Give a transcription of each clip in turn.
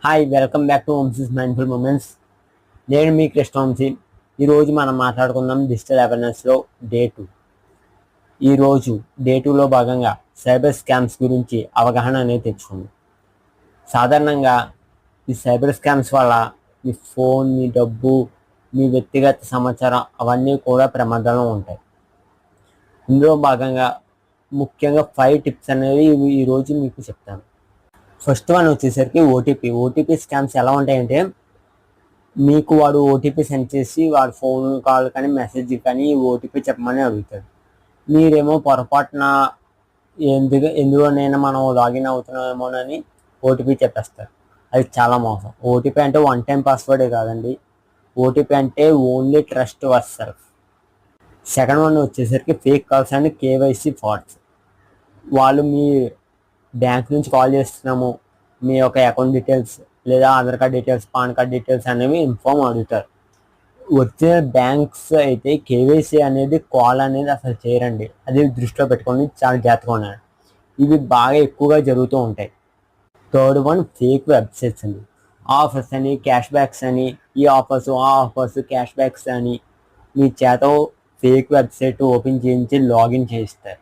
Hi, welcome back to Vamsi's mindful moments. నేను మీ కృష్ణవంశీ. ఈరోజు మనం మాట్లాడుకుందాం డిజిటల్ అవేర్నెస్లో డే 2. ఈరోజు డే 2లో భాగంగా సైబర్ స్కామ్స్ గురించి అవగాహన అనేది తెచ్చుకుందాం. సాధారణంగా ఈ సైబర్ స్కామ్స్ వల్ల మీ ఫోన్, మీ డబ్బు, మీ వ్యక్తిగత సమాచారం అవన్నీ కూడా ప్రమాదంలో ఉంటాయి. ఇందులో భాగంగా ముఖ్యంగా 5 టిప్స్ అనేవి ఈరోజు మీకు చెప్తాను. ఫస్ట్ వన్ వచ్చేసరికి ఓటీపీ స్కామ్స్ ఎలా ఉంటాయంటే, మీకు వాడు ఓటీపీ సెండ్ చేసి వాడు ఫోన్ కాల్ కానీ మెసేజ్ కానీ ఓటీపీ చెప్పమని అడుగుతాడు. మీరేమో పొరపాటున ఎందులోనైనా మనం లాగిన్ అవుతున్నామోనని ఓటీపీ చెప్పేస్తారు. అది చాలా మోసం. ఓటీపీ అంటే వన్ టైం పాస్వర్డే కాదండి. ఓటీపీ అంటే only trust yourself. Second one వచ్చేసరికి fake calls and KYC frauds. వాళ్ళు మీ బ్యాంక్ నుంచి కాల్ చేస్తున్నాము, మీ యొక్క అకౌంట్ డీటెయిల్స్ లేదా Aadhaar card details, pan card details అనేవి ఇన్ఫార్మ్ అడుగుతారు. ఒరిజినల్ బ్యాంక్స్ అయితే కేవైసీ అనేది కాల్ అనేది అసలు చేయరండి. అది దృష్టిలో పెట్టుకొని చాలా జాగ్రత్తగా ఉన్నారు. ఇవి బాగా ఎక్కువగా జరుగుతూ ఉంటాయి. థర్డ్ వన్ ఫేక్ వెబ్సైట్స్ అండి. ఆఫర్స్ అని, క్యాష్ బ్యాక్స్ అని, ఈ ఆఫర్స్ ఆ ఆఫర్స్ క్యాష్ బ్యాక్స్ అని మీ చేత ఫేక్ వెబ్సైట్ ఓపెన్ చేయించి లాగిన్ చేయిస్తారు.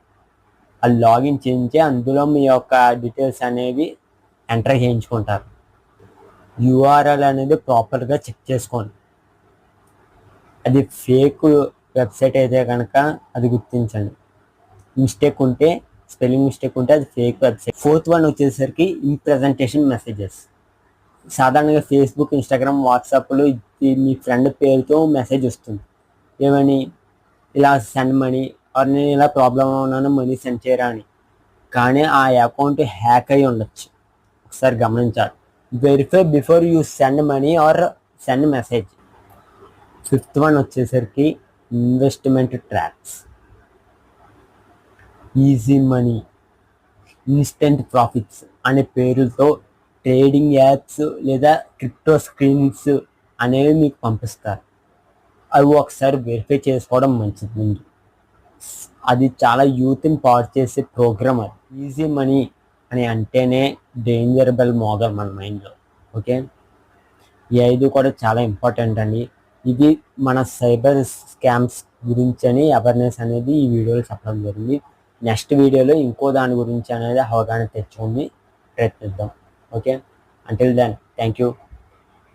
ఆ లాగిన్ చేయించి అందులో మీ యొక్క డీటెయిల్స్ అనేవి ఎంటర్ చేయించుకుంటారు. యూఆర్ఎల్ అనేది ప్రాపర్గా చెక్ చేసుకోండి. అది ఫేక్ వెబ్సైట్ అయితే కనుక అది గుర్తించండి. స్పెల్లింగ్ మిస్టేక్ ఉంటే అది ఫేక్ వెబ్సైట్. ఫోర్త్ వన్ వచ్చేసరికి ఇంప్రెజెంటేషన్ మెసేజెస్. సాధారణంగా ఫేస్బుక్, ఇన్స్టాగ్రామ్, వాట్సాప్లో మీ ఫ్రెండ్ పేరుతో మెసేజ్ వస్తుంది. ఏమని, ఇలా సెండ్ మనీ ఆర్ నేను ఇలా ప్రాబ్లంలో ఉన్నాను, మనీ సెండ్ చేయరా అని. కానీ ఆ అకౌంట్ హ్యాక్ అయి ఉండొచ్చు. ఒకసారి గమనించాలి. Verify before you send money or send message. Fifth one వచ్చేసరికి investment traps. Easy money, instant profits అనే పేరుతో ట్రేడింగ్ యాప్స్ లేదా క్రిప్టో స్క్రీన్స్ అనేవి మీకు పంపిస్తారు. అవి ఒకసారి వెరిఫై చేసుకోవడం మంచిది ముందు. అది చాలా యూత్ని పాడు చేసే ప్రోగ్రామ్. అది ఈజీ మనీ అని అంటేనే డేంజర్ బెల్ మోగల్ మన మైండ్లో. ఓకే, ఈ 5 కూడా చాలా ఇంపార్టెంట్ అండి. ఇది మన సైబర్ స్కామ్స్ గురించి అని అవేర్నెస్ అనేది ఈ వీడియోలో చెప్పడం జరిగింది. నెక్స్ట్ వీడియోలో ఇంకో దాని గురించి అనేది అవగాహన తెచ్చుకొని ప్రయత్నిద్దాం. Okay, until then thank you.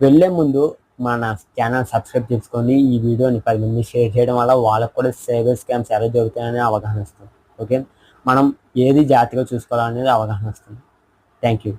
వెళ్ళే ముందు మన ఛానల్ సబ్స్క్రైబ్ చేసుకోండి. ఈ వీడియోని 10 మంది షేర్ చేయడం వల్ల వాళ్ళకు కూడా సైబర్ స్కామ్స్ ఎలా జరుగుతాయనే అవగాహన వస్తుంది. ఓకే, మనం ఏది జాగ్రత్తగా చూసుకోవాలనేది అవగాహన వస్తుంది. Thank you.